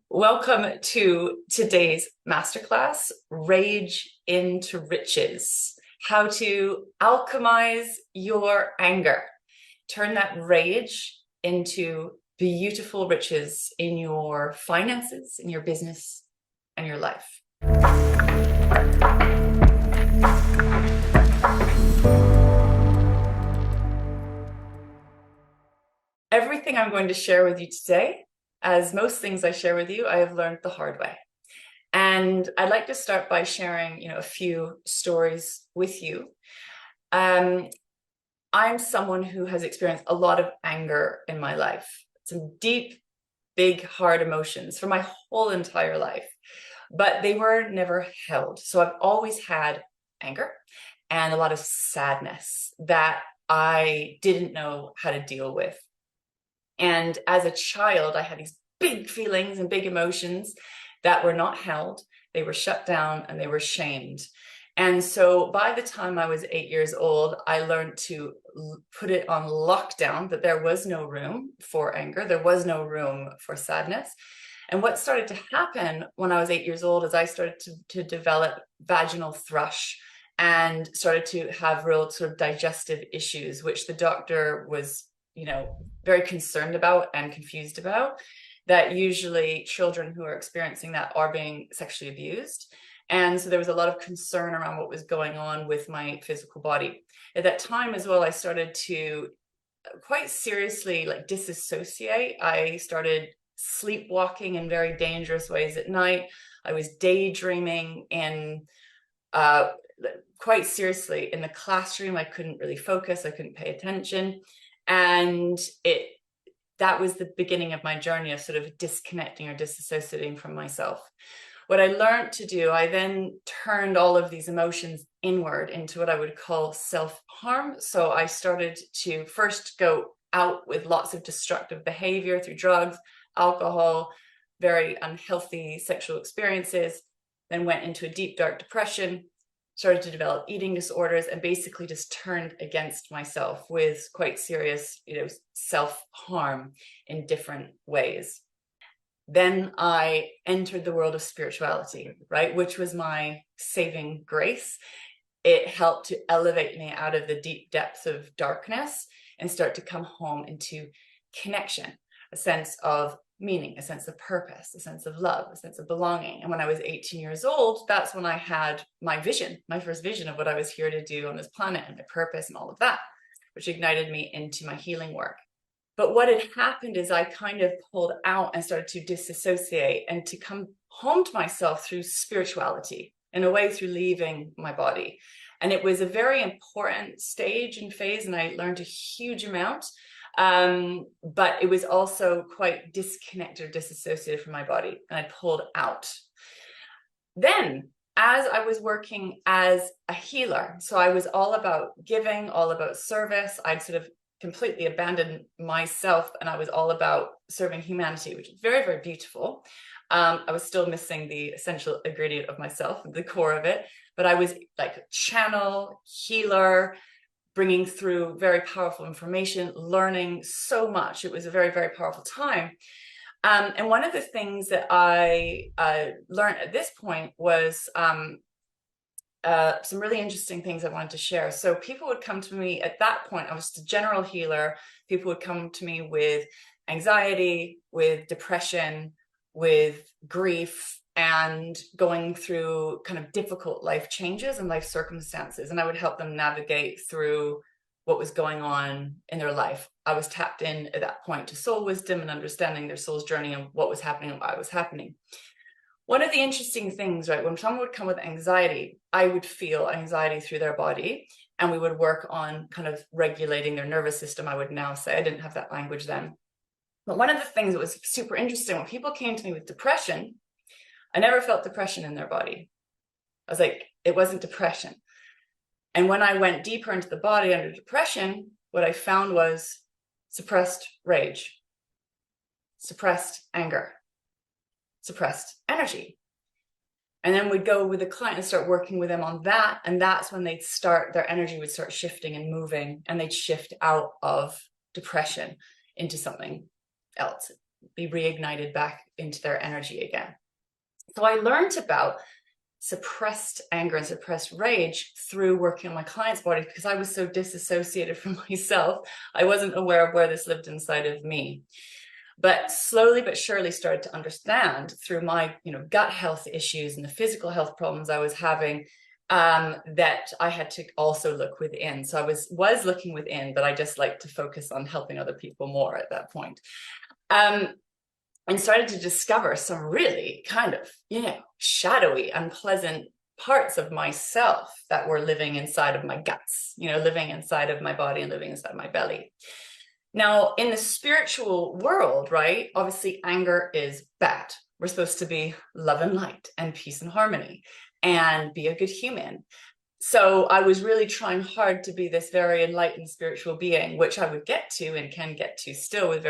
Welcome to today's masterclass, Rage into Riches, how to alchemize your anger, turn that rage into beautiful riches in your finances, in your business, and your life. Everything I'm going to share with you today, as most things I share with you, I have learned the hard way. And I'd like to start by sharing, a few stories with you. I'm someone who has experienced a lot of anger in my life, some deep, big, hard emotions for my whole entire life, but they were never held. So I've always had anger and a lot of sadness that I didn't know how to deal with. And as a child, I had these big feelings and big emotions that were not held. They were shut down and they were shamed. And so by the time I was 8 years old, I learned to put it on lockdown, that there was no room for anger. There was no room for sadness. And what started to happen when I was 8 years old is I started to develop vaginal thrush and started to have real sort of digestive issues, which the doctor was very concerned about and confused about, that usually children who are experiencing that are being sexually abused. And so there was a lot of concern around what was going on with my physical body. At that time as well, I started to quite seriously disassociate. I started sleepwalking in very dangerous ways at night. I was daydreaming and quite seriously in the classroom. I couldn't really focus. I couldn't pay attention. And that was the beginning of my journey of sort of disconnecting or disassociating from myself. What I learned to do, I then turned all of these emotions inward into what I would call self-harm. So I started to first go out with lots of destructive behavior through drugs, alcohol, very unhealthy sexual experiences, then went into a deep, dark depression, started to develop eating disorders, and basically just turned against myself with quite serious, self-harm in different ways. Then I entered the world of spirituality, right, which was my saving grace. It helped to elevate me out of the deep depths of darkness and start to come home into connection, a sense of meaning, a sense of purpose, a sense of love, a sense of belonging. And when I was 18 years old, that's when I had my vision, my first vision of what I was here to do on this planet and my purpose and all of that, which ignited me into my healing work. But what had happened is I kind of pulled out and started to disassociate and to come home to myself through spirituality, in a way through leaving my body. And it was a very important stage and phase, and I learned a huge amount. But it was also quite disconnected or disassociated from my body, and I pulled out. Then, as I was working as a healer, so I was all about giving, all about service. I'd sort of completely abandoned myself, and I was all about serving humanity, which is very, very beautiful. I was still missing the essential ingredient of myself, the core of it, but I was like a channel, healer, bringing through very powerful information, learning so much. It was a very, very powerful time. And one of the things that I learned at this point was some really interesting things I wanted to share. So people would come to me at that point. I was just a general healer. People would come to me with anxiety, with depression, with grief, and going through kind of difficult life changes and life circumstances. And I would help them navigate through what was going on in their life. I was tapped in at that point to soul wisdom and understanding their soul's journey and what was happening and why it was happening. One of the interesting things, right, when someone would come with anxiety, I would feel anxiety through their body, and we would work on kind of regulating their nervous system, I would now say. I didn't have that language then. But one of the things that was super interesting, when people came to me with depression, I never felt depression in their body. I was like, it wasn't depression. And when I went deeper into the body under depression, what I found was suppressed rage, suppressed anger, suppressed energy. And then we'd go with the client and start working with them on that. And that's when they'd start, their energy would start shifting and moving, and they'd shift out of depression into something else. be reignited back into their energy again. So I learned about suppressed anger and suppressed rage through working on my clients' bodies, because I was so disassociated from myself. I wasn't aware of where this lived inside of me. But slowly but surely started to understand through my, gut health issues and the physical health problems I was having, that I had to also look within. So I was looking within, but I just like to focus on helping other people more at that point. And started to discover some really kind of, shadowy, unpleasant parts of myself that were living inside of my guts, living inside of my body and living inside my belly. Now, in the spiritual world, right, obviously anger is bad. We're supposed to be love and light and peace and harmony and be a good human. So I was really trying hard to be this very enlightened spiritual being, which I would get to and can get to still with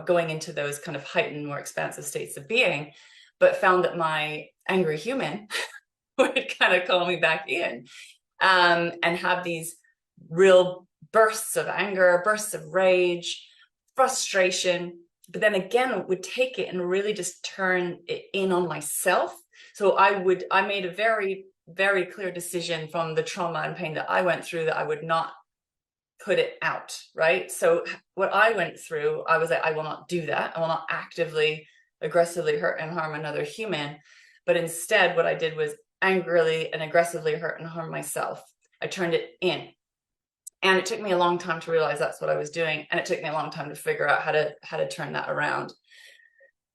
going into those kind of heightened, more expansive states of being, but found that my angry human would kind of call me back in, and have these real bursts of anger, bursts of rage, frustration, but then again would take it and really just turn it in on myself. So I made a very, very clear decision from the trauma and pain that I went through that I would not put it out, right? So what I went through, I was like, I will not do that. I will not actively, aggressively hurt and harm another human. But instead, what I did was angrily and aggressively hurt and harm myself. I turned it in. And it took me a long time to realize that's what I was doing. And it took me a long time to figure out how to turn that around.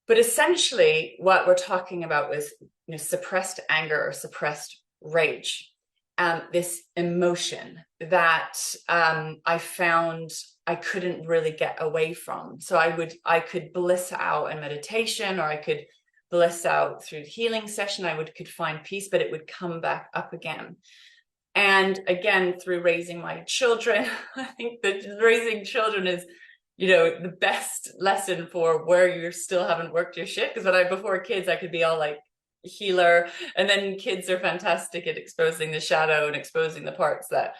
But essentially, what we're talking about was, suppressed anger or suppressed rage. This emotion that I found I couldn't really get away from. So I could bliss out in meditation, or I could bliss out through healing session. I could find peace, but it would come back up again. And again, through raising my children, I think that raising children is, the best lesson for where you still haven't worked your shit. Because before kids, I could be all like healer, and then kids are fantastic at exposing the shadow and exposing the parts that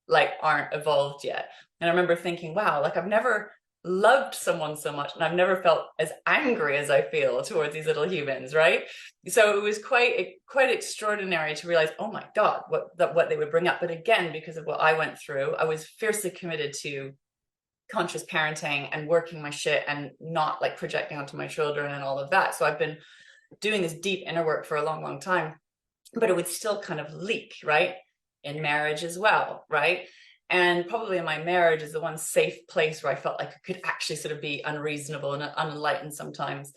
like aren't evolved yet. And I remember thinking, wow, like I've never loved someone so much, and I've never felt as angry as I feel towards these little humans, right? So it was quite extraordinary to realize, oh my God, what they would bring up. But again, because of what I went through, I was fiercely committed to conscious parenting and working my shit and not like projecting onto my children and all of that. So I've been doing this deep inner work for a long, long time, but it would still kind of leak, right? In marriage as well, right? And probably in my marriage is the one safe place where I felt like I could actually sort of be unreasonable and unenlightened sometimes.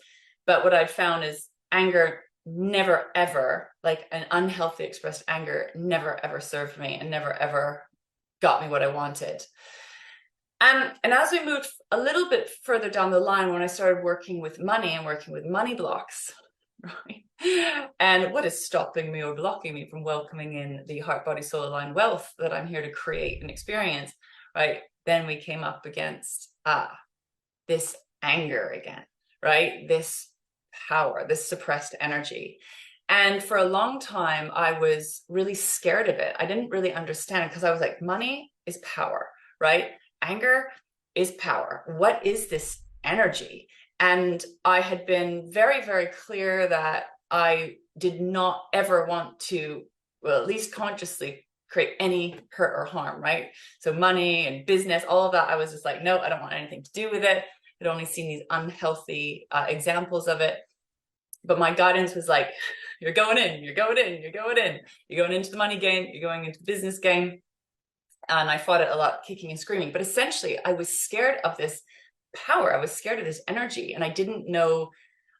But what I've found is anger never ever, like an unhealthy expressed anger, never ever served me and never ever got me what I wanted. And as we moved a little bit further down the line, when I started working with money and working with money blocks, right? And what is stopping me or blocking me from welcoming in the heart, body, soul aligned wealth that I'm here to create and experience, right? Then we came up against this anger again, right? This power, this suppressed energy. And for a long time, I was really scared of it. I didn't really understand, because I was like, money is power, right? Anger is power. What is this energy? And I had been very, very clear that I did not ever want to, well, at least consciously, create any hurt or harm, right? So money and business, all of that, I was just like, no, I don't want anything to do with it. I'd only seen these unhealthy examples of it. But my guidance was like, you're going in, you're going in, you're going in. You're going into the money game, you're going into the business game. And I fought it a lot, kicking and screaming. But essentially, I was scared of this power. I was scared of this energy. And I didn't know,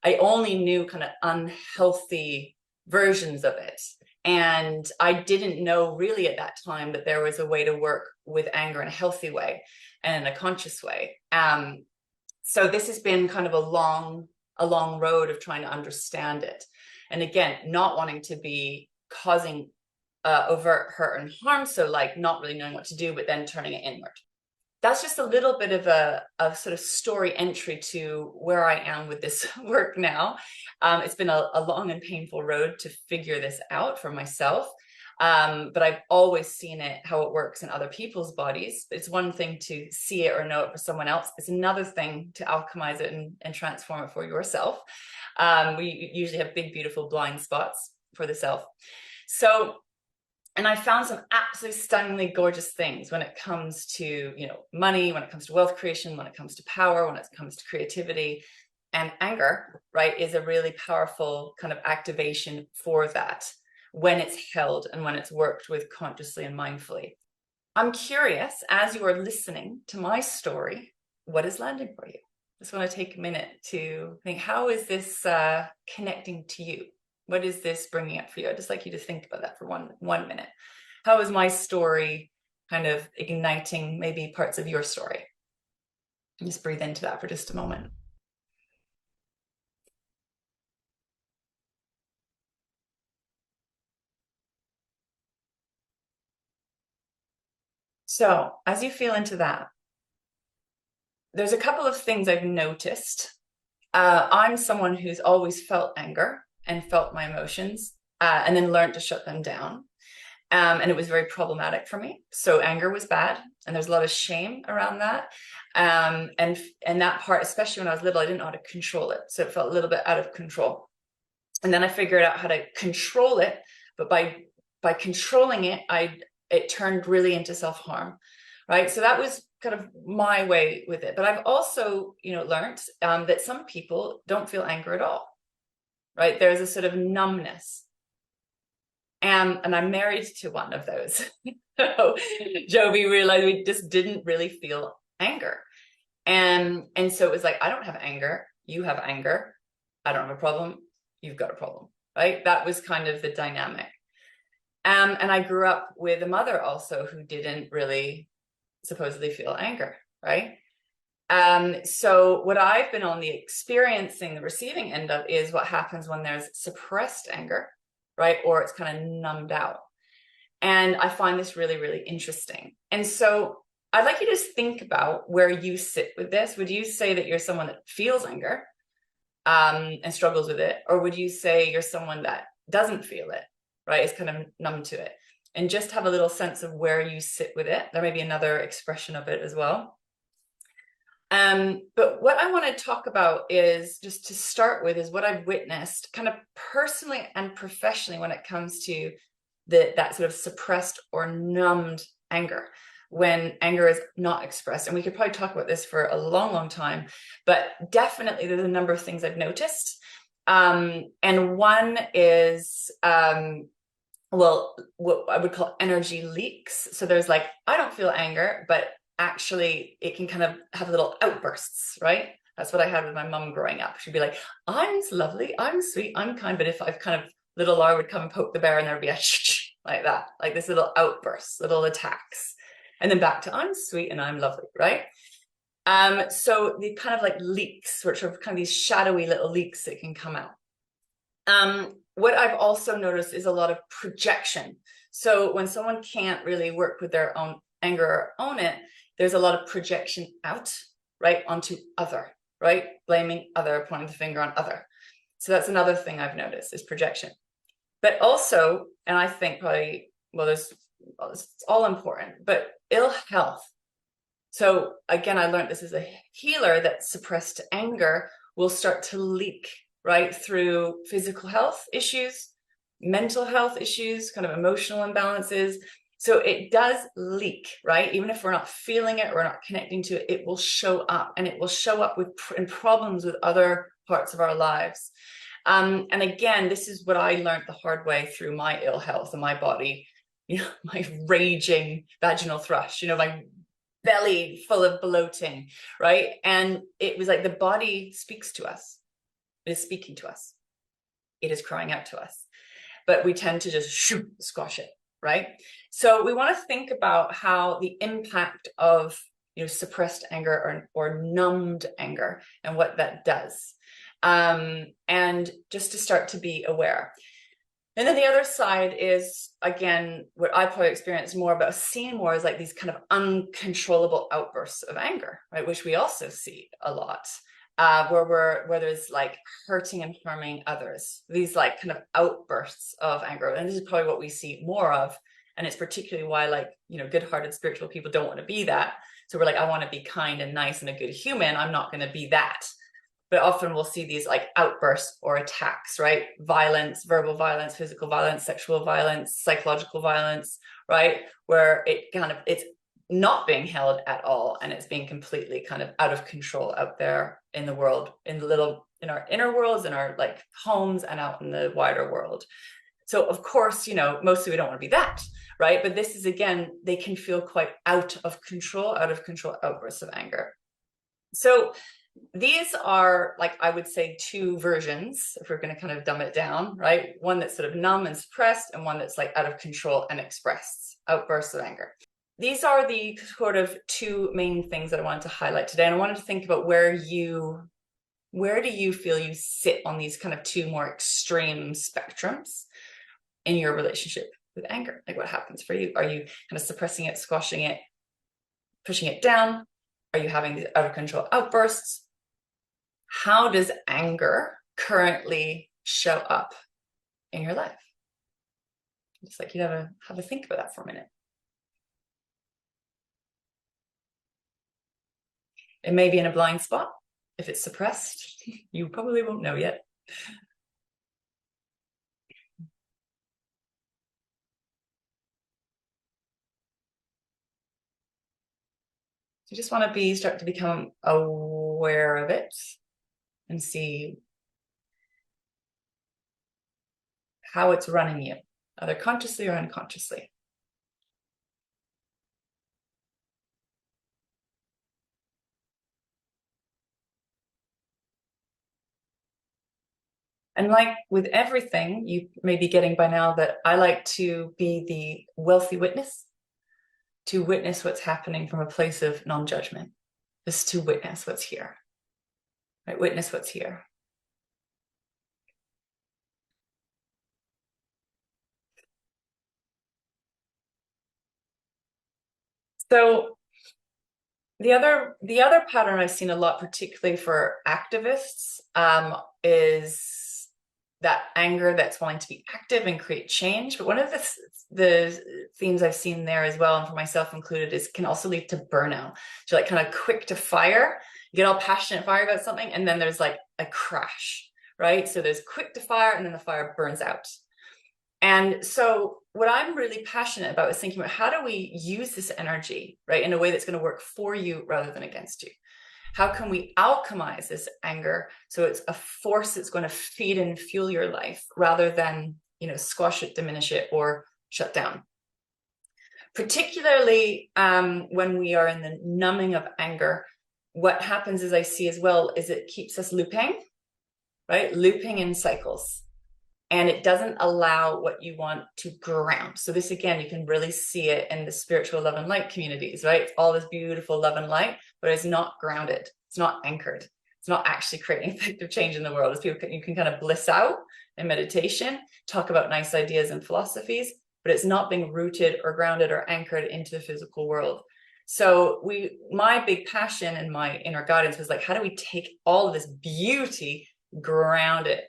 I only knew kind of unhealthy versions of it. And I didn't know really at that time that there was a way to work with anger in a healthy way and in a conscious way. So this has been kind of a long road of trying to understand it. And again, not wanting to be causing overt hurt and harm. So like not really knowing what to do, but then turning it inward. That's just a little bit of a sort of story entry to where I am with this work now. It's been a long and painful road to figure this out for myself. But I've always seen it, how it works in other people's bodies. It's one thing to see it or know it for someone else. It's another thing to alchemize it and transform it for yourself. We usually have big, beautiful blind spots for the self. So, and I found some absolutely stunningly gorgeous things when it comes to, money, when it comes to wealth creation, when it comes to power, when it comes to creativity. And anger, right, is a really powerful kind of activation for that when it's held and when it's worked with consciously and mindfully. I'm curious, as you are listening to my story, what is landing for you? I just want to take a minute to think, how is this connecting to you? What is this bringing up for you? I'd just like you to think about that for one minute. How is my story kind of igniting maybe parts of your story? Just breathe into that for just a moment. So as you feel into that, there's a couple of things I've noticed. I'm someone who's always felt anger and felt my emotions and then learned to shut them down. And it was very problematic for me. So anger was bad, and there's a lot of shame around that. And that part, especially when I was little, I didn't know how to control it. So it felt a little bit out of control. And then I figured out how to control it, but by controlling it, it turned really into self-harm, right? So that was kind of my way with it. But I've also, learned that some people don't feel anger at all, right? There's a sort of numbness. And I'm married to one of those. So Jovi realized we just didn't really feel anger. And so it was like, I don't have anger. You have anger. I don't have a problem. You've got a problem, right? That was kind of the dynamic. And I grew up with a mother also who didn't really supposedly feel anger, right? So what I've been on the receiving end of is what happens when there's suppressed anger, right? Or it's kind of numbed out. And I find this really, really interesting. And so I'd like you to just think about where you sit with this. Would you say that you're someone that feels anger and struggles with it? Or would you say you're someone that doesn't feel it, right? Is kind of numb to it? And just have a little sense of where you sit with it. There may be another expression of it as well. But what I want to talk about is, just to start with, is what I've witnessed kind of personally and professionally when it comes to that sort of suppressed or numbed anger, when anger is not expressed. And we could probably talk about this for a long, long time, but definitely there's a number of things I've noticed. And one is, what I would call energy leaks. So there's like, I don't feel anger, but actually it can kind of have little outbursts, right? That's what I had with my mum growing up. She'd be like, I'm lovely, I'm sweet, I'm kind. But if I've kind of, little Lara would come and poke the bear and there'd be a shh like that, like this little outbursts, little attacks. And then back to, I'm sweet and I'm lovely, right? So the kind of like leaks, which are kind of these shadowy little leaks that can come out. What I've also noticed is a lot of projection. So when someone can't really work with their own anger or own it, there's a lot of projection out, right, onto other, right? Blaming other, pointing the finger on other. So that's another thing I've noticed, is projection. But also, and I think probably, it's all important, but ill health. So again, I learned this as a healer, that suppressed anger will start to leak, right, through physical health issues, mental health issues, kind of emotional imbalances. So it does leak, right? Even if we're not feeling it or we're not connecting to it, it will show up, and it will show up in problems with other parts of our lives. And again, this is what I learned the hard way through my ill health and my body, my raging vaginal thrush, my belly full of bloating, right? And it was like the body speaks to us. It is speaking to us. It is crying out to us. But we tend to just squash it, right? So we want to think about how the impact of suppressed anger or numbed anger and what that does. And just to start to be aware. And then the other side is, again, what I probably experienced more about, seeing more, is like these kind of uncontrollable outbursts of anger, right? Which we also see a lot. where there's like hurting and harming others, these like kind of outbursts of anger. And this is probably what we see more of. And it's particularly why, like, you know, good-hearted spiritual people don't want to be that. So we're like, I want to be kind and nice and a good human. I'm not going to be that. But often we'll see these like outbursts or attacks, right? Violence, verbal violence, physical violence, sexual violence, psychological violence, right? Where it's not being held at all, and it's being completely kind of out of control out there in the world, in our inner worlds, in our like homes, and out in the wider world. So of course, you know, mostly we don't want to be that, right? But this is, again, they can feel quite out of control outbursts of anger. So these are, like, I would say, two versions, if we're going to kind of dumb it down, right? One that's sort of numb and suppressed, and one that's like out of control and expressed, outbursts of anger. These are the sort of two main things that I wanted to highlight today. And I wanted to think about where do you feel you sit on these kind of two more extreme spectrums in your relationship with anger? Like, what happens for you? Are you kind of suppressing it, squashing it, pushing it down? Are you having these out of control outbursts? How does anger currently show up in your life? Just like you have a think about that for a minute. It may be in a blind spot. If it's suppressed, you probably won't know yet. You just want to start to become aware of it and see how it's running you, either consciously or unconsciously. And like with everything, you may be getting by now that I like to be the wealthy witness, to witness what's happening from a place of non-judgment, just to witness what's here, right? Witness what's here. So the other pattern I've seen a lot, particularly for activists, is that anger that's wanting to be active and create change. But one of the themes I've seen there as well, and for myself included, is can also lead to burnout. So like kind of quick to fire, you get all passionate fire about something, and then there's like a crash, right? So there's quick to fire, and then the fire burns out. And so what I'm really passionate about is thinking about how do we use this energy, right, in a way that's going to work for you rather than against you? How can we alchemize this anger so it's a force that's going to feed and fuel your life rather than, you know, squash it, diminish it, or shut down? Particularly when we are in the numbing of anger, what happens, as I see as well, is it keeps us looping, right? Looping in cycles. And it doesn't allow what you want to ground. So this, again, you can really see it in the spiritual love and light communities, right? It's all this beautiful love and light, but it's not grounded. It's not anchored. It's not actually creating effective change in the world. As people, you can kind of bliss out in meditation, talk about nice ideas and philosophies, but it's not being rooted or grounded or anchored into the physical world. So my big passion and my inner guidance was like, how do we take all of this beauty, ground it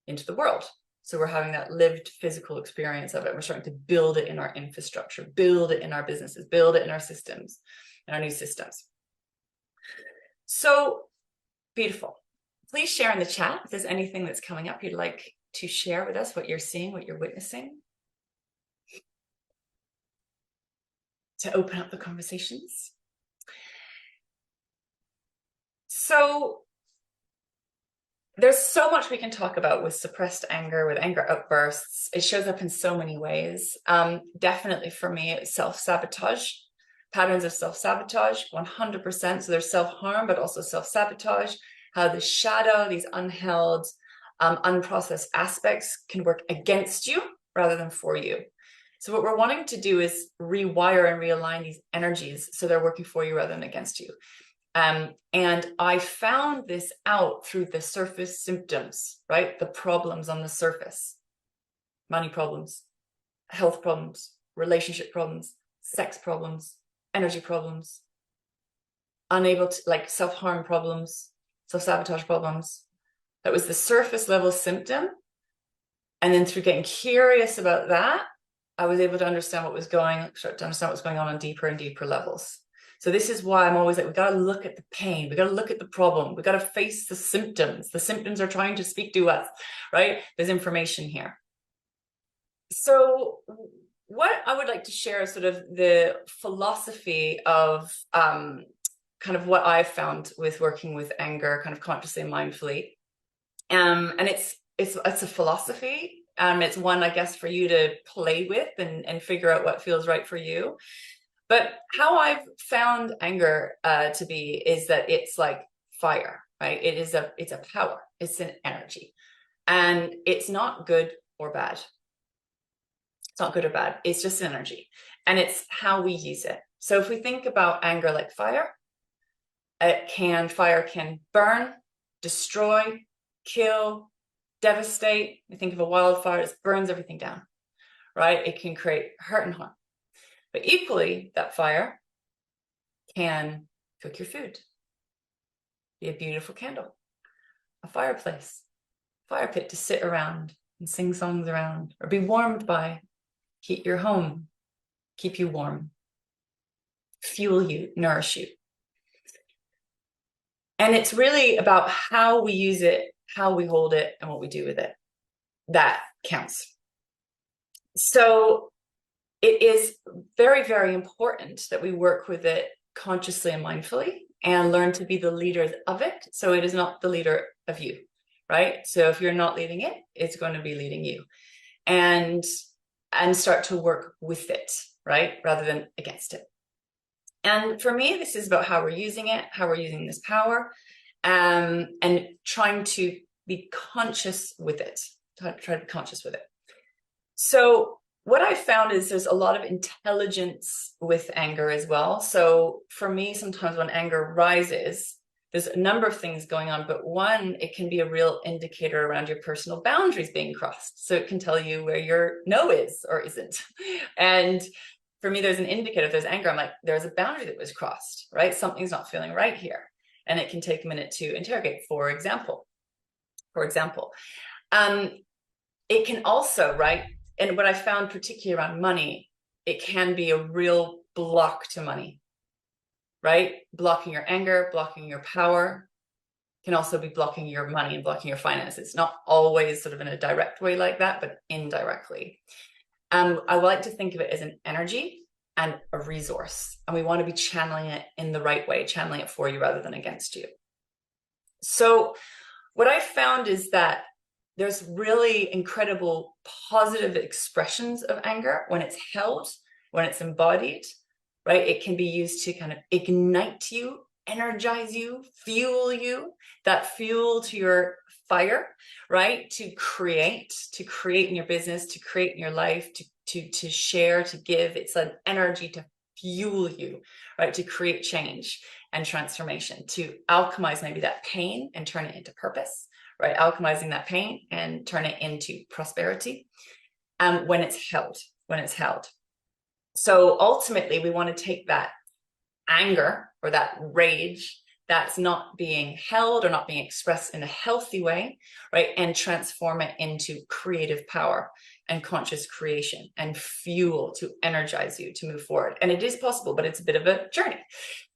into the world? So we're having that lived physical experience of it. We're starting to build it in our infrastructure, build it in our businesses, build it in our systems, in our new systems. So beautiful. Please share in the chat if there's anything that's coming up you'd like to share with us, what you're seeing, what you're witnessing, to open up the conversations. So there's so much we can talk about with suppressed anger, with anger outbursts. It shows up in so many ways. Definitely for me, it's self-sabotage, patterns of self-sabotage, 100%. So there's self-harm, but also self-sabotage, how the shadow, these unheld, unprocessed aspects can work against you rather than for you. So what we're wanting to do is rewire and realign these energies so they're working for you rather than against you. And I found this out through the surface symptoms, right? The problems on the surface: money problems, health problems, relationship problems, sex problems, energy problems, unable to, like, self-harm problems, self-sabotage problems. That was the surface level symptom. And then through getting curious about that, I was able to understand what was going on deeper and deeper levels. So this is why I'm always like, we got to look at the pain. We got to look at the problem. We got to face the symptoms. The symptoms are trying to speak to us, right? There's information here. So what I would like to share is sort of the philosophy of kind of what I've found with working with anger, kind of consciously and mindfully. And it's a philosophy. It's one, I guess, for you to play with and figure out what feels right for you. But how I've found anger to be is that it's like fire, right? It's a power. It's an energy, and it's not good or bad. It's not good or bad. It's just energy, and it's how we use it. So if we think about anger like fire, fire can burn, destroy, kill, devastate. You think of a wildfire, it burns everything down, right? It can create hurt and harm. But equally, that fire can cook your food, be a beautiful candle, a fireplace, fire pit to sit around and sing songs around, or be warmed by, heat your home, keep you warm, fuel you, nourish you. And it's really about how we use it, how we hold it, and what we do with it. That counts. So it is very, very important that we work with it consciously and mindfully and learn to be the leaders of it. So it is not the leader of you, right? So if you're not leading it, it's going to be leading you. And start to work with it, right? Rather than against it. And for me, this is about how we're using it, how we're using this power, and trying to be conscious with it. Try to be conscious with it. So what I found is there's a lot of intelligence with anger as well. So for me, sometimes when anger rises, there's a number of things going on, but one, it can be a real indicator around your personal boundaries being crossed. So it can tell you where your no is or isn't. And for me, there's an indicator. If there's anger, I'm like, there's a boundary that was crossed, right? Something's not feeling right here. And it can take a minute to interrogate, for example. It can also, right? And what I found particularly around money, it can be a real block to money, right? Blocking your anger, blocking your power, can also be blocking your money and blocking your finances. It's not always sort of in a direct way like that, but indirectly. I like to think of it as an energy and a resource. And we want to be channeling it in the right way, channeling it for you rather than against you. So what I found is that there's really incredible positive expressions of anger when it's held, when it's embodied, right? It can be used to kind of ignite you, energize you, fuel you, that fuel to your fire, right? To create in your business, to create in your life, to share, to give. It's an energy to fuel you, right? To create change and transformation, to alchemize maybe that pain and turn it into purpose, right? Alchemizing that pain and turn it into prosperity. When it's held. So ultimately, we want to take that anger or that rage that's not being held or not being expressed in a healthy way, right? And transform it into creative power and conscious creation and fuel to energize you to move forward. And it is possible, but it's a bit of a journey.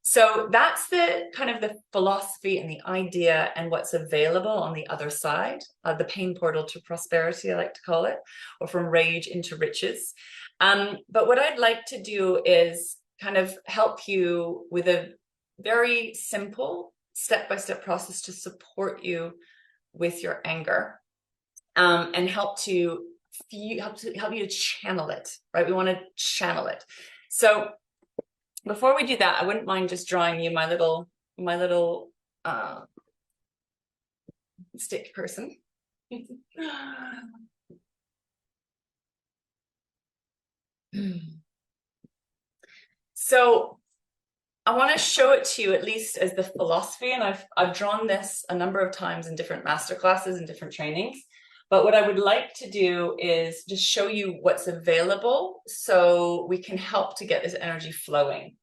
So that's the kind of the philosophy and the idea and what's available on the other side, the pain portal to prosperity, I like to call it, or from rage into riches. But what I'd like to do is kind of help you with a very simple step-by-step process to support you with your anger, and help you to channel it, right? We want to channel it. So before we do that, I wouldn't mind just drawing you my little stick person. So I want to show it to you at least as the philosophy, and I've drawn this a number of times in different masterclasses and different trainings. But what I would like to do is just show you what's available so we can help to get this energy flowing.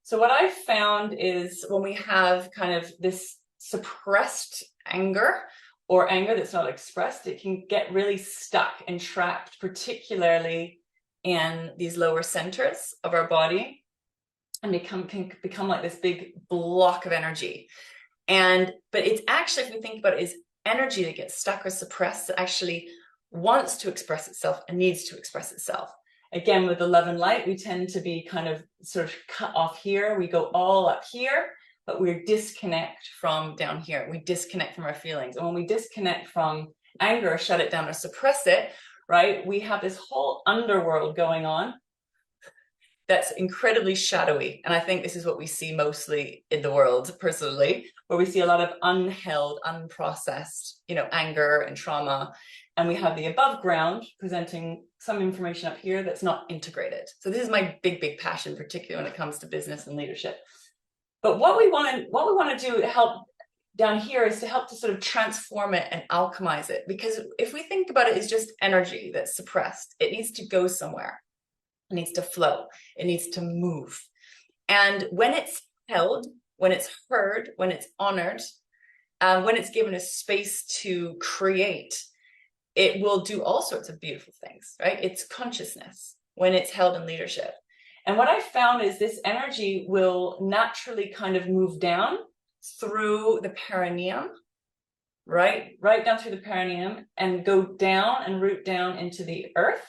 So what I've found is when we have kind of this suppressed anger or anger that's not expressed, it can get really stuck and trapped, particularly in these lower centers of our body, and can become like this big block of energy. But it's actually, if we think about it, is energy that gets stuck or suppressed that actually wants to express itself and needs to express itself. Again, with the love and light, we tend to be kind of sort of cut off here. We go all up here, but we disconnect from down here. We disconnect from our feelings. And when we disconnect from anger, or shut it down or suppress it, right, we have this whole underworld going on that's incredibly shadowy. And I think this is what we see mostly in the world, personally, where we see a lot of unheld, unprocessed, anger and trauma. And we have the above ground presenting some information up here that's not integrated. So this is my big, big passion, particularly when it comes to business and leadership. But what we want to do to help down here is to help to sort of transform it and alchemize it. Because if we think about it as just energy that's suppressed, it needs to go somewhere. It needs to flow. It needs to move. And when it's held, when it's heard, when it's honored, when it's given a space to create, it will do all sorts of beautiful things, right? It's consciousness when it's held in leadership. And what I found is this energy will naturally kind of move down through the perineum, right down through the perineum, and go down and root down into the earth.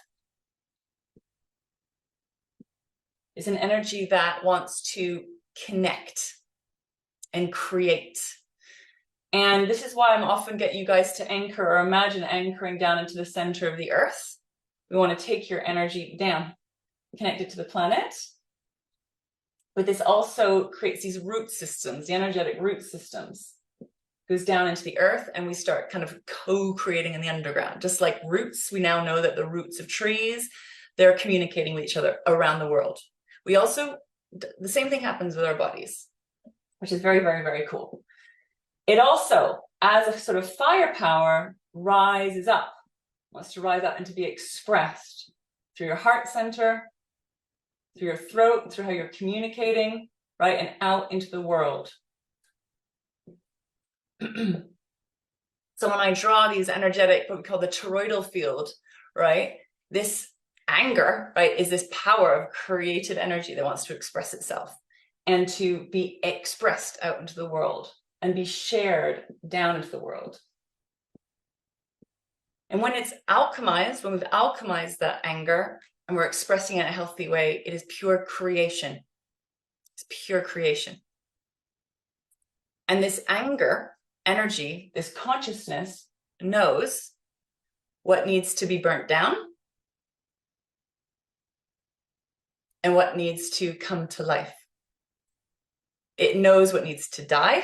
It's an energy that wants to connect and create. And this is why I'm often get you guys to anchor or imagine anchoring down into the center of the earth. We want to take your energy down, connect it to the planet. But this also creates these root systems, the energetic root systems. Goes down into the earth, and we start kind of co-creating in the underground. Just like roots, we now know that the roots of trees, they're communicating with each other around the world. We also, the same thing happens with our bodies, which is very, very, very cool. It also, as a sort of firepower, rises up, wants to rise up and to be expressed through your heart center, through your throat, through how you're communicating, right, and out into the world. So when I draw these energetic, what we call the toroidal field, right, this anger, right, is this power of creative energy that wants to express itself and to be expressed out into the world and be shared down into the world. And when it's alchemized, when we've alchemized that anger and we're expressing it in a healthy way, it is pure creation. It's pure creation. And this anger energy, this consciousness, knows what needs to be burnt down and what needs to come to life. It knows what needs to die,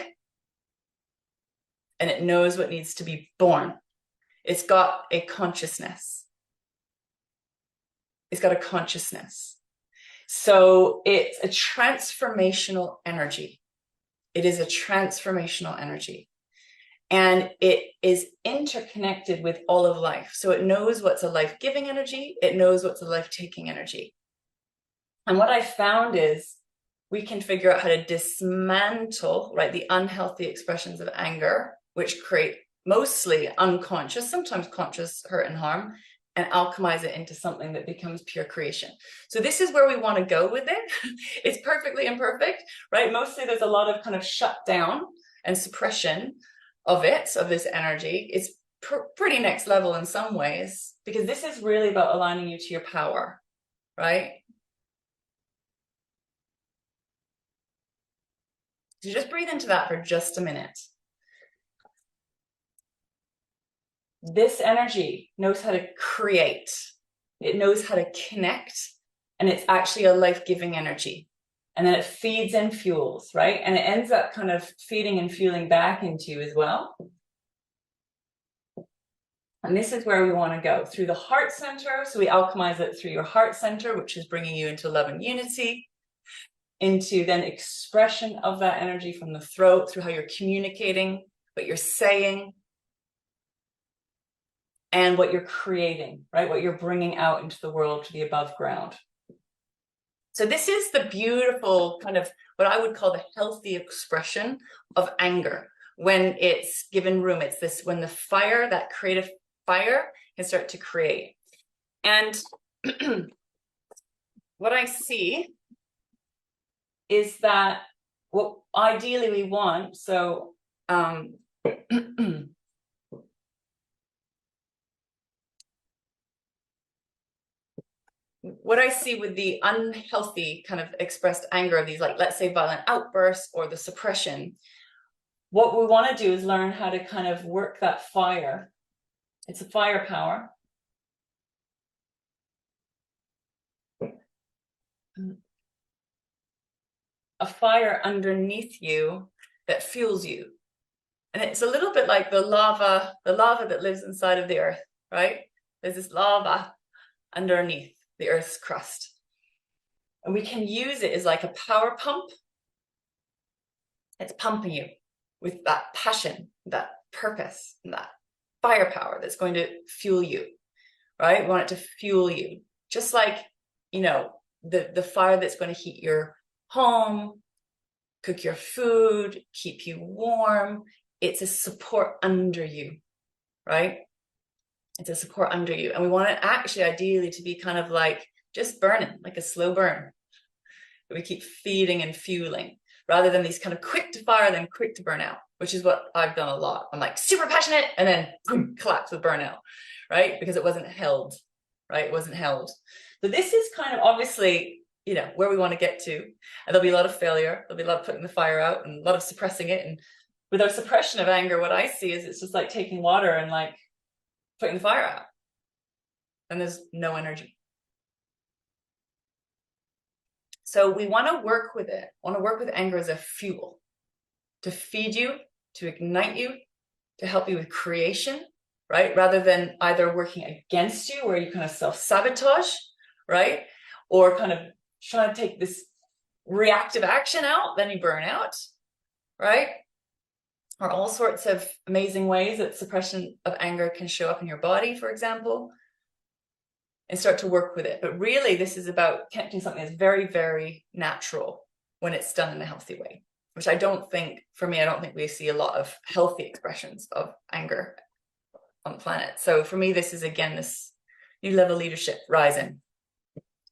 and it knows what needs to be born. It's got a consciousness. It's got a consciousness. So it's a transformational energy. It is a transformational energy. And it is interconnected with all of life. So it knows what's a life-giving energy. It knows what's a life-taking energy. And what I found is we can figure out how to dismantle, right, the unhealthy expressions of anger, which create mostly unconscious, sometimes conscious hurt and harm, and alchemize it into something that becomes pure creation. So this is where we want to go with it. It's perfectly imperfect, right? Mostly there's a lot of kind of shutdown and suppression of it, of this energy. It's pretty next level in some ways, because this is really about aligning you to your power, right? So just breathe into that for just a minute. This energy knows how to create. It knows how to connect, and it's actually a life-giving energy. And then it feeds and fuels, right? And it ends up kind of feeding and fueling back into you as well. And this is where we want to go, through the heart center. So we alchemize it through your heart center, which is bringing you into love and unity, into then expression of that energy from the throat, through how you're communicating, what you're saying, and what you're creating, right? What you're bringing out into the world, to the above ground. So this is the beautiful kind of what I would call the healthy expression of anger, when it's given room. It's this, when the fire, that creative fire, can start to create. And what I see is that what ideally we want, so what I see with the unhealthy kind of expressed anger of these, like, let's say violent outbursts or the suppression, what we want to do is learn how to kind of work that fire. It's a firepower. A fire underneath you that fuels you. And it's a little bit like the lava that lives inside of the earth, right? There's this lava underneath the earth's crust. And we can use it as like a power pump. It's pumping you with that passion, that purpose, and that firepower that's going to fuel you, right? We want it to fuel you. Just like, you know, the fire that's going to heat your home, cook your food, keep you warm. It's a support under you, right? It's a support under you. And we want it actually ideally to be kind of like just burning, like a slow burn. That we keep feeding and fueling, rather than these kind of quick to fire, then quick to burn out, which is what I've done a lot. I'm like super passionate and then boom, collapse with burnout, right? Because it wasn't held, right? It wasn't held. So this is kind of obviously, you know, where we want to get to. And there'll be a lot of failure. There'll be a lot of putting the fire out and a lot of suppressing it. And with our suppression of anger, what I see is it's just like taking water and like putting the fire out. And there's no energy. So we want to work with it. Want to work with anger as a fuel to feed you, to ignite you, to help you with creation, right? Rather than either working against you, where you kind of self-sabotage, right? Or kind of trying to take this reactive action out, then you burn out, right? Or all sorts of amazing ways that suppression of anger can show up in your body, for example, and start to work with it. But really, this is about connecting something that's very, very natural when it's done in a healthy way, which I don't think, for me, I don't think we see a lot of healthy expressions of anger on the planet. So for me, this is, again, this new level leadership rising.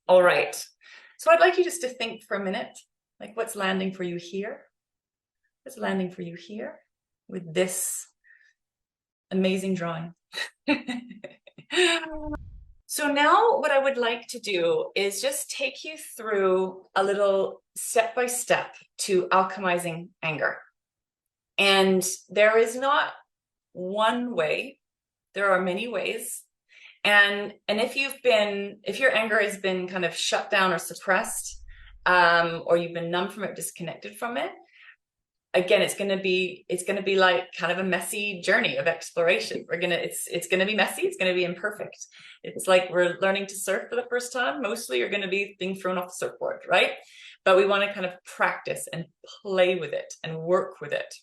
All right. So I'd like you just to think for a minute, like, what's landing for you here? What's landing for you here with this amazing drawing? So now what I would like to do is just take you through a little step-by-step to alchemizing anger. And there is not one way, there are many ways. And if your anger has been kind of shut down or suppressed, or you've been numb from it, disconnected from it, again, it's going to be like kind of a messy journey of exploration. It's going to be messy. It's going to be imperfect. It's like we're learning to surf for the first time. Mostly you're going to be being thrown off the surfboard, right? But we want to kind of practice and play with it and work with it.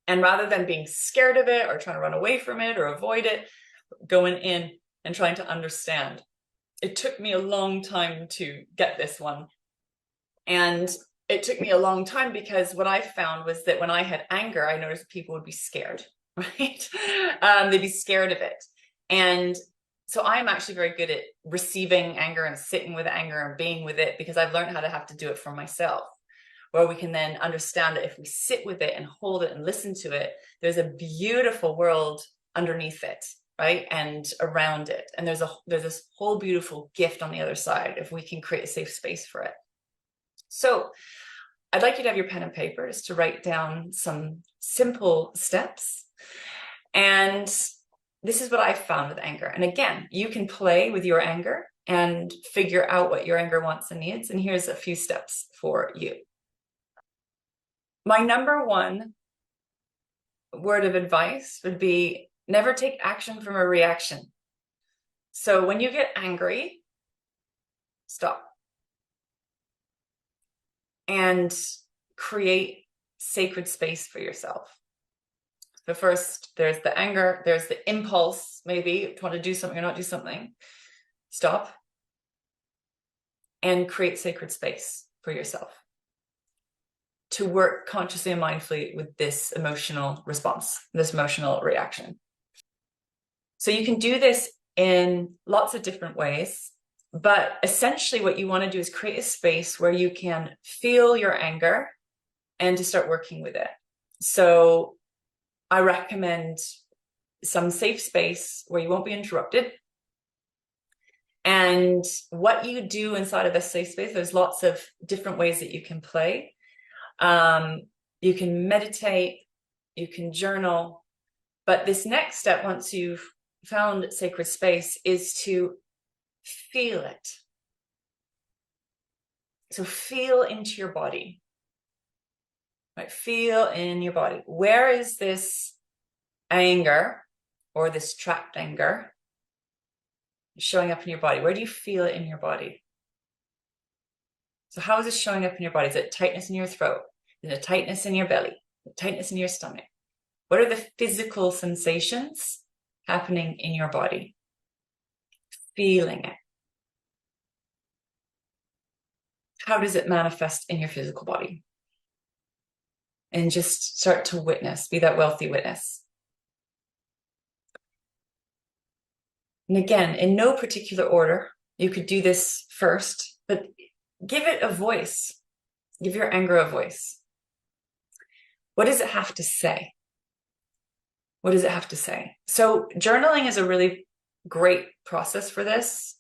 And rather than being scared of it or trying to run away from it or avoid it, going in and trying to understand. It took me a long time to get this one. And it took me a long time because what I found was that when I had anger, I noticed people would be scared, right? They'd be scared of it. And so I'm actually very good at receiving anger and sitting with anger and being with it, because I've learned how to have to do it for myself, where we can then understand that if we sit with it and hold it and listen to it, there's a beautiful world underneath it, right? And around it. And there's this whole beautiful gift on the other side if we can create a safe space for it. So I'd like you to have your pen and paper just to write down some simple steps. And this is what I found with anger. And again, you can play with your anger and figure out what your anger wants and needs. And here's a few steps for you. My number one word of advice would be never take action from a reaction. So when you get angry, stop. And create sacred space for yourself. So first, there's the anger, there's the impulse, maybe you want to do something or not do something. Stop. And create sacred space for yourself. to work consciously and mindfully with this emotional response, this emotional reaction. So you can do this in lots of different ways, but essentially what you want to do is create a space where you can feel your anger and to start working with it. So I recommend some safe space where you won't be interrupted. And what you do inside of this safe space, there's lots of different ways that you can play. You can meditate, you can journal, but this next step, once you've found sacred space, is to feel it. So feel into your body, right? Feel in your body. Where is this anger or this trapped anger showing up in your body? Where do you feel it in your body? So how is it showing up in your body? Is it tightness in your throat? Is it tightness in your belly? Tightness in your stomach? What are the physical sensations happening in your body? Feeling it. How does it manifest in your physical body? And just start to witness, be that wealthy witness. And again, in no particular order, you could do this first, but give it a voice. Give your anger a voice. What does it have to say? What does it have to say? So journaling is a really great process for this.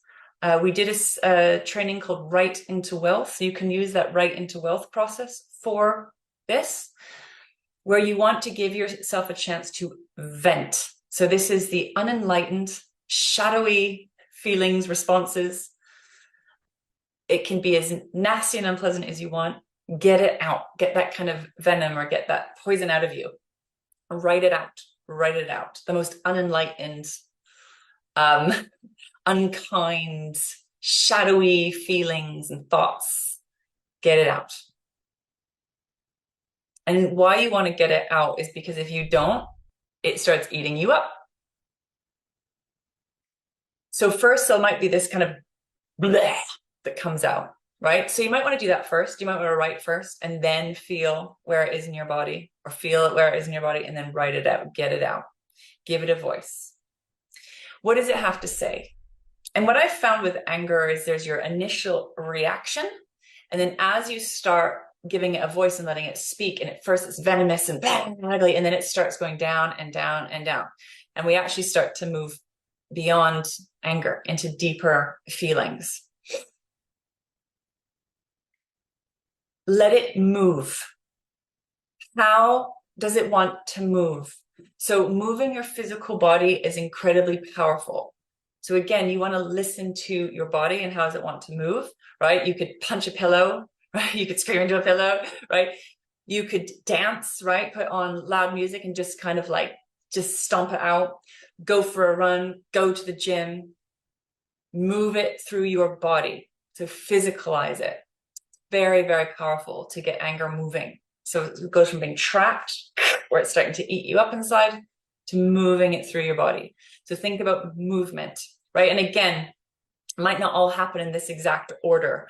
We did a training called Write into Wealth. So you can use that Write into Wealth process for this, where you want to give yourself a chance to vent. So this is the unenlightened, shadowy feelings, responses. It can be as nasty and unpleasant as you want. Get it out. Get that kind of venom or get that poison out of you. Write it out. Write it out. The most unenlightened, unkind, shadowy feelings and thoughts. Get it out. And why you want to get it out is because if you don't, it starts eating you up. So first there might be this kind of bleh that comes out, right? So you might want to do that first. You might want to write first and then feel where it is in your body, or feel it where it is in your body and then write it out, get it out, give it a voice. What does it have to say? And what I've found with anger is there's your initial reaction. And then as you start giving it a voice and letting it speak, and at first it's venomous and ugly, and then it starts going down and down and down. And we actually start to move beyond anger into deeper feelings. Let it move. How does it want to move? So moving your physical body is incredibly powerful. So again, you want to listen to your body and how does it want to move, right? You could punch a pillow, right? You could scream into a pillow, right? You could dance, right? Put on loud music and just kind of like, just stomp it out. Go for a run, go to the gym, move it through your body. So physicalize it. Very, very powerful to get anger moving. So it goes from being trapped, where it's starting to eat you up inside, to moving it through your body. So think about movement, right? And again, it might not all happen in this exact order.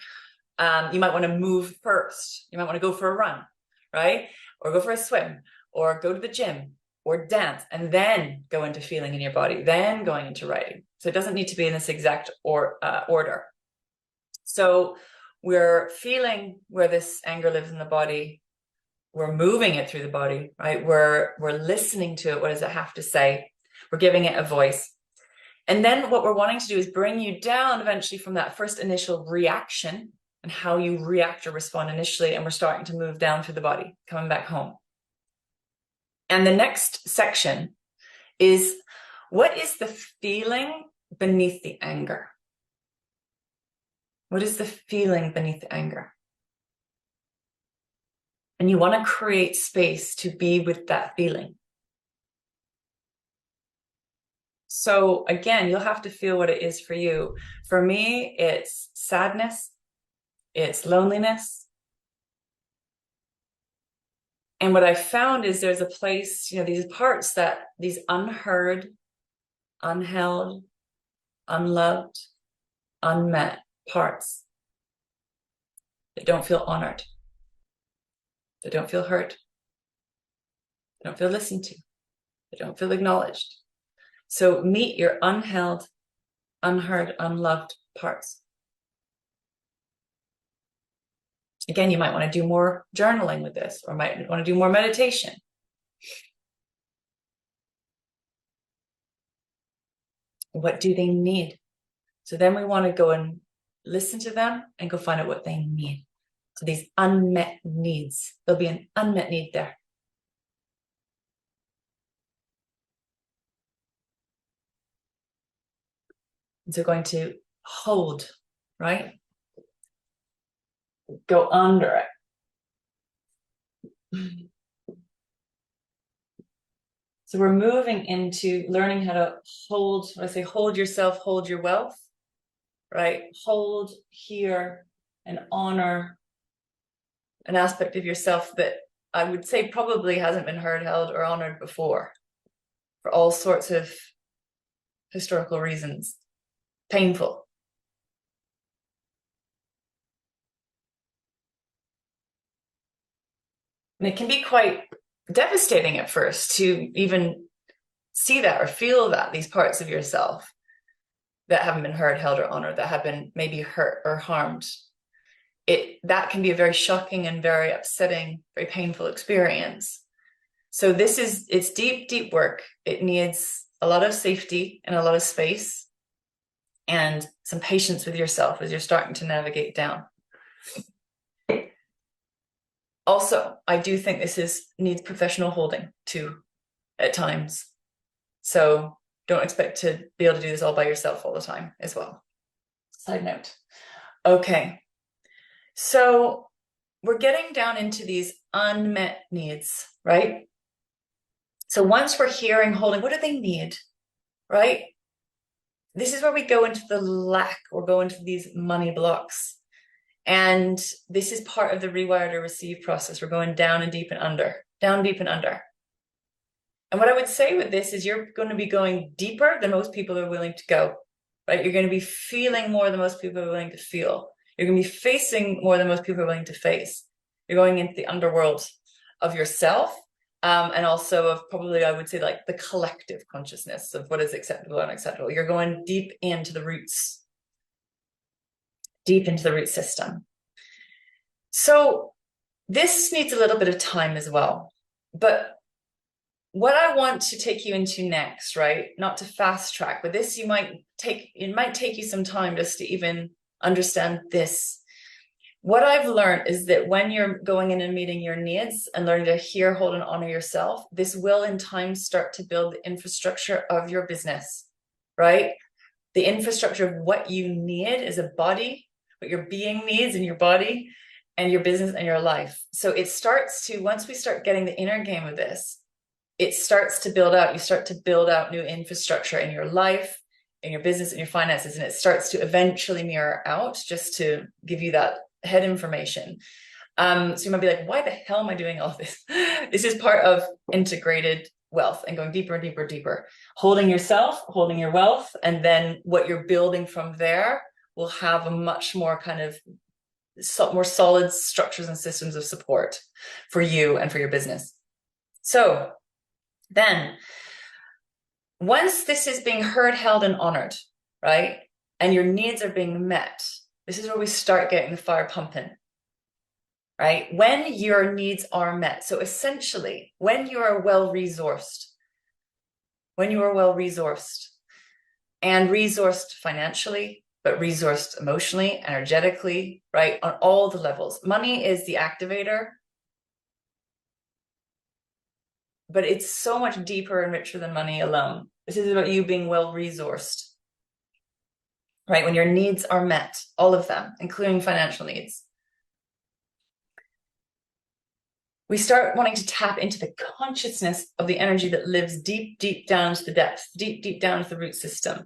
You might want to move first. You might want to go for a run, right? Or go for a swim, or go to the gym, or dance, and then go into feeling in your body, then going into writing. So it doesn't need to be in this exact order. So we're feeling where this anger lives in the body. We're moving it through the body, right? We're listening to it. What does it have to say? We're giving it a voice. And then what we're wanting to do is bring you down eventually from that first initial reaction and how you react or respond initially. And we're starting to move down through the body, coming back home. And the next section is, what is the feeling beneath the anger? What is the feeling beneath the anger? And you want to create space to be with that feeling. So again, you'll have to feel what it is for you. For me, it's sadness, it's loneliness. And what I found is there's a place, these parts these unheard, unheld, unloved, unmet parts that don't feel honored. They don't feel heard. They don't feel listened to. They don't feel acknowledged. So meet your unheld, unheard, unloved parts. Again, you might want to do more journaling with this, or might want to do more meditation. What do they need? So then we want to go and listen to them and go find out what they need. So these unmet needs, there'll be an unmet need there. And so going to hold, right? Go under it. So we're moving into learning how to hold, when I say hold yourself, hold your wealth, right? Hold here and honor an aspect of yourself that I would say probably hasn't been heard, held, or honored before for all sorts of historical reasons. Painful. And it can be quite devastating at first to even see that or feel that, these parts of yourself that haven't been heard, held, or honored, that have been maybe hurt or harmed. That can be a very shocking and very upsetting, very painful experience. So it's deep, deep work. It needs a lot of safety and a lot of space and some patience with yourself as you're starting to navigate down. Also, I do think this needs professional holding too at times. So don't expect to be able to do this all by yourself all the time as well. Side note. Okay. So we're getting down into these unmet needs, right? So once we're hearing, holding, what do they need, right? This is where we go into the lack or go into these money blocks. And this is part of the rewire to receive process. We're going down and deep and under, down, deep and under. And what I would say with this is you're going to be going deeper than most people are willing to go, right? You're going to be feeling more than most people are willing to feel. You're going to be facing more than most people are willing to face. You're going into the underworld of yourself, and also of probably, I would say, like the collective consciousness of what is acceptable and unacceptable. You're going deep into the roots, deep into the root system. So this needs a little bit of time as well. But what I want to take you into next, right? Not to fast track, but this it might take you some time just to even understand this. What I've learned is that when you're going in and meeting your needs and learning to hear, hold, and honor yourself, this will in time start to build the infrastructure of your business, right? The infrastructure of what you need as a body, what your being needs in your body and your business and your life. So it starts to, once we start getting the inner game of this, it starts to build out, you start to build out new infrastructure in your life, in your business, in your finances, and it starts to eventually mirror out, just to give you that head information. So you might be like, why the hell am I doing all this? This is part of integrated wealth and going deeper and deeper and deeper, holding yourself, holding your wealth, and then what you're building from there will have a much more kind of more solid structures and systems of support for you and for your business. So then once this is being heard, held, and honored, right, and your needs are being met, this is where we start getting the fire pumping, right? When your needs are met. So essentially, when you are well-resourced, and resourced financially, but resourced emotionally, energetically, right, on all the levels. Money is the activator, but it's so much deeper and richer than money alone. This is about you being well-resourced, right? When your needs are met, all of them, including financial needs. We start wanting to tap into the consciousness of the energy that lives deep, deep down to the depth, deep, deep down to the root system.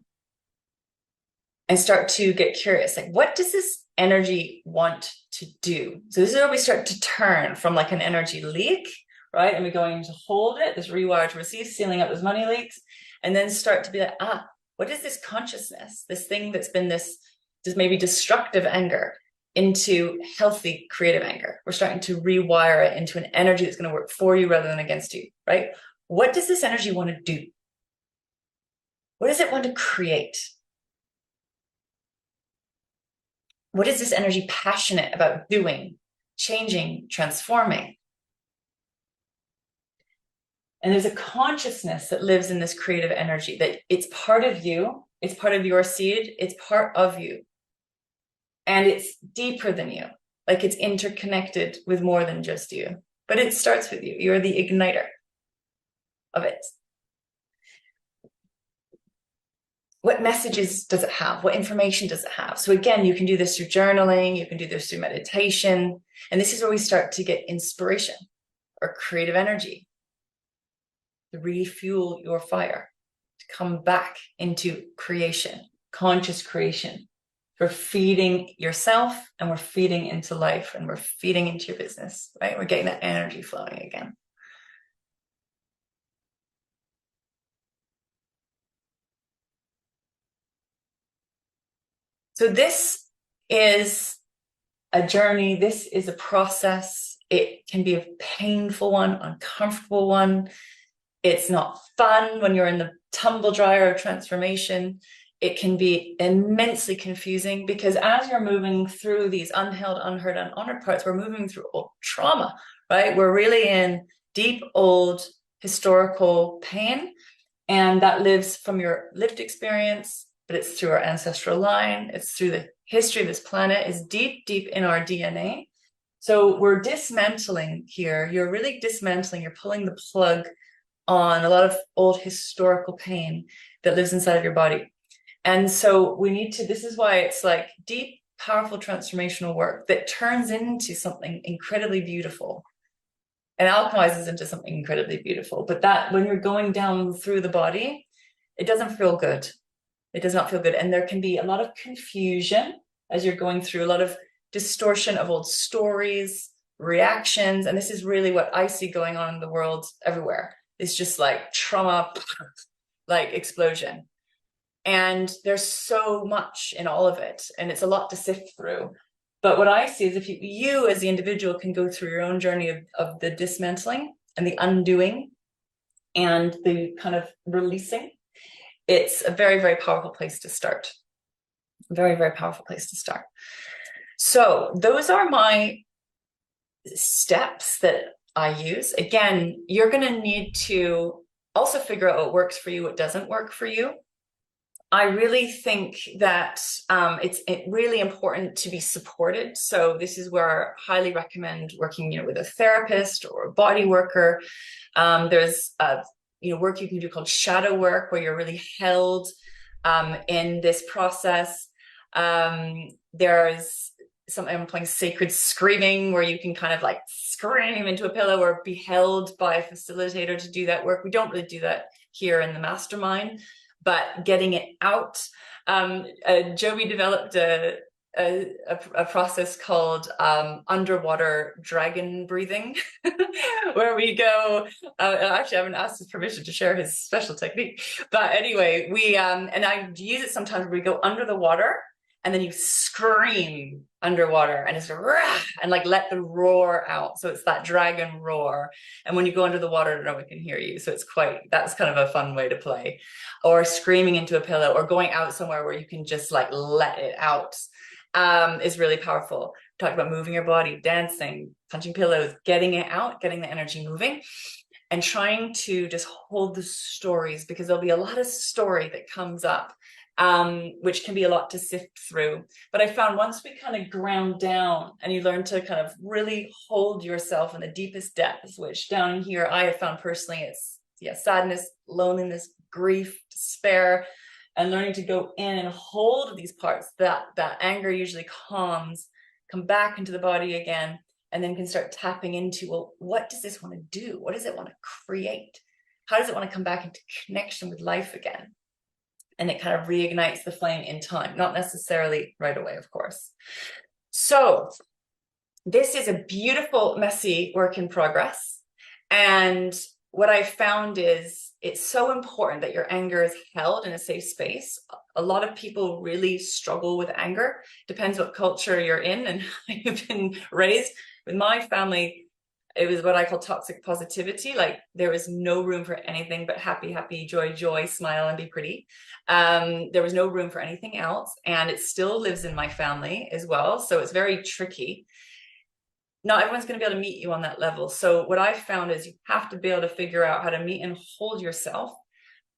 And start to get curious, like, what does this energy want to do? So this is where we start to turn from like an energy leak, right? And we're going to hold it, this rewire to receive, sealing up those money leaks, and then start to be like, what is this consciousness, this thing that's been this maybe destructive anger? into healthy creative anger. We're starting to rewire it into an energy that's going to work for you rather than against you, right? What does this energy want to do? What does it want to create? What is this energy passionate about doing, changing, transforming? And there's a consciousness that lives in this creative energy, that it's part of you, it's part of your seed, it's part of you. And it's deeper than you, like it's interconnected with more than just you. But it starts with you. You're the igniter of it. What messages does it have? What information does it have? So again, you can do this through journaling, you can do this through meditation. And this is where we start to get inspiration or creative energy to refuel your fire, to come back into creation, conscious creation. We're feeding yourself and we're feeding into life and we're feeding into your business, right? We're getting that energy flowing again. So this is a journey. This is a process. It can be a painful one, uncomfortable one. It's not fun when you're in the tumble dryer of transformation. It can be immensely confusing because as you're moving through these unheld, unheard, unhonored parts, we're moving through old trauma, right? We're really in deep, old, historical pain. And that lives from your lived experience, but it's through our ancestral line. It's through the history of this planet. It's deep, deep in our DNA. So we're dismantling here. You're really dismantling. You're pulling the plug on a lot of old historical pain that lives inside of your body. And so we need to, this is why it's like deep, powerful transformational work that turns into something incredibly beautiful and alchemizes into something incredibly beautiful. But that when you're going down through the body, it doesn't feel good. It does not feel good. And there can be a lot of confusion as you're going through, a lot of distortion of old stories, reactions. And this is really what I see going on in the world everywhere. It's just like trauma, like explosion. And there's so much in all of it. And it's a lot to sift through. But what I see is if you as the individual can go through your own journey of the dismantling and the undoing and the kind of releasing, it's a very, very powerful place to start. Very, very powerful place to start. So those are my steps that I use. Again, you're going to need to also figure out what works for you, what doesn't work for you. I really think that it's really important to be supported. So this is where I highly recommend working, with a therapist or a body worker. There's work you can do called shadow work, where you're really held in this process. There's something I'm calling sacred screaming, where you can kind of like scream into a pillow or be held by a facilitator to do that work. We don't really do that here in the mastermind, but getting it out. Joby developed a process called underwater dragon breathing, where we go, actually I haven't asked his permission to share his special technique, but anyway, we, and I use it sometimes where we go under the water and then you scream underwater and it's and like let the roar out. So it's that dragon roar. And when you go under the water, no one can hear you. So that's kind of a fun way to play. Or screaming into a pillow or going out somewhere where you can just like let it out is really powerful. Talk about moving your body, dancing, punching pillows, getting it out, getting the energy moving, and trying to just hold the stories, because there'll be a lot of story that comes up, which can be a lot to sift through. But I found once we kind of ground down and you learn to kind of really hold yourself in the deepest depths, which down here I have found personally, it's sadness, loneliness, grief, despair, and learning to go in and hold these parts, that anger usually calms, come back into the body again, and then can start tapping into, well, what does this want to do? What does it want to create? How does it want to come back into connection with life again? And it kind of reignites the flame in time, not necessarily right away, of course. So this is a beautiful, messy work in progress. And what I found is it's so important that your anger is held in a safe space. A lot of people really struggle with anger. Depends what culture you're in and how you've been raised. With my family, it was what I call toxic positivity. Like there was no room for anything but happy, happy, joy, joy, smile, and be pretty. There was no room for anything else. And it still lives in my family as well. So it's very tricky. Not everyone's going to be able to meet you on that level. So what I've found is you have to be able to figure out how to meet and hold yourself,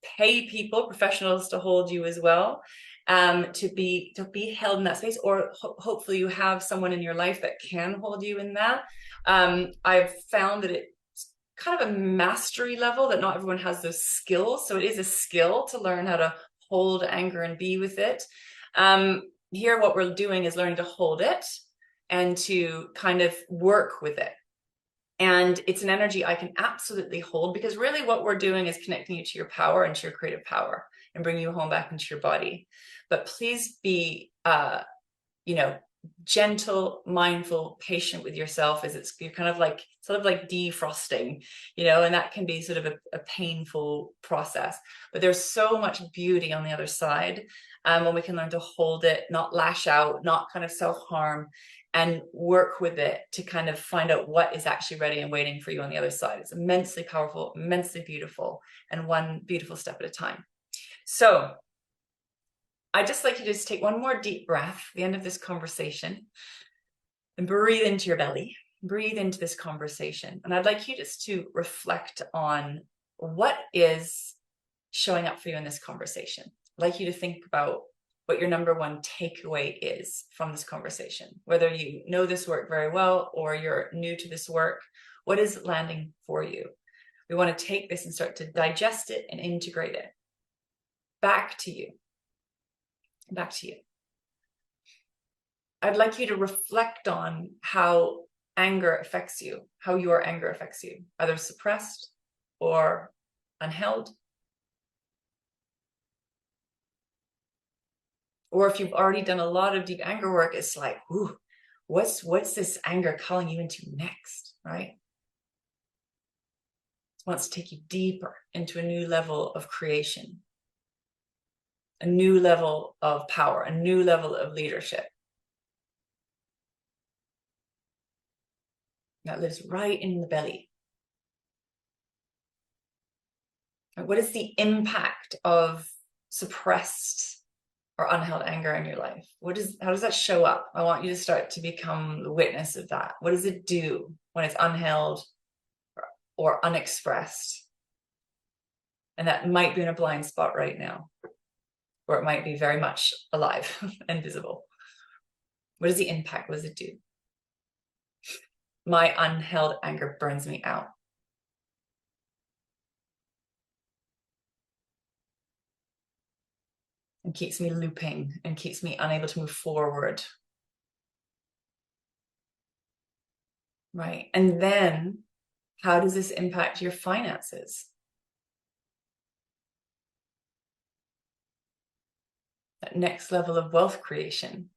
pay people, professionals to hold you as well, to be held in that space, or hopefully you have someone in your life that can hold you in that. I've found that it's kind of a mastery level, that not everyone has those skills. So it is a skill to learn how to hold anger and be with it. Here, what we're doing is learning to hold it and to kind of work with it. And it's an energy I can absolutely hold, because really what we're doing is connecting you to your power and to your creative power and bringing you home back into your body. But please be, gentle, mindful, patient with yourself, as you're kind of like, sort of like defrosting, and that can be sort of a painful process. But there's so much beauty on the other side when we can learn to hold it, not lash out, not kind of self-harm, and work with it to kind of find out what is actually ready and waiting for you on the other side. It's immensely powerful, immensely beautiful, and one beautiful step at a time. So I'd just like you to just take one more deep breath at the end of this conversation and breathe into your belly, breathe into this conversation. And I'd like you just to reflect on what is showing up for you in this conversation. I'd like you to think about what your number one takeaway is from this conversation. Whether you know this work very well or you're new to this work, what is landing for you? We want to take this and start to digest it and integrate it. Back to you. Back to you. I'd like you to reflect on how anger affects you, how your anger affects you, either suppressed or unheld. Or if you've already done a lot of deep anger work, it's like, ooh, what's this anger calling you into next, right? It wants to take you deeper into a new level of creation, a new level of power, a new level of leadership that lives right in the belly. What is the impact of suppressed or unheld anger in your life? How does that show up? I want you to start to become the witness of that. What does it do when it's unheld or unexpressed? And that might be in a blind spot right now, or it might be very much alive and visible. What is the impact? What does it do? My unheld anger burns me out. And keeps me looping and keeps me unable to move forward. Right. And then how does this impact your finances? That next level of wealth creation.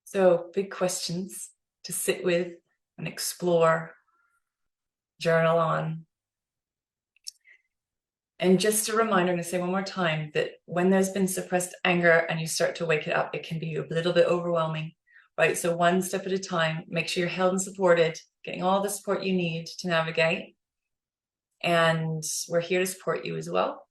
So big questions to sit with and explore, journal on. And just a reminder, I'm going to say one more time, that when there's been suppressed anger and you start to wake it up, it can be a little bit overwhelming, right? So one step at a time, make sure you're held and supported, getting all the support you need to navigate. And we're here to support you as well.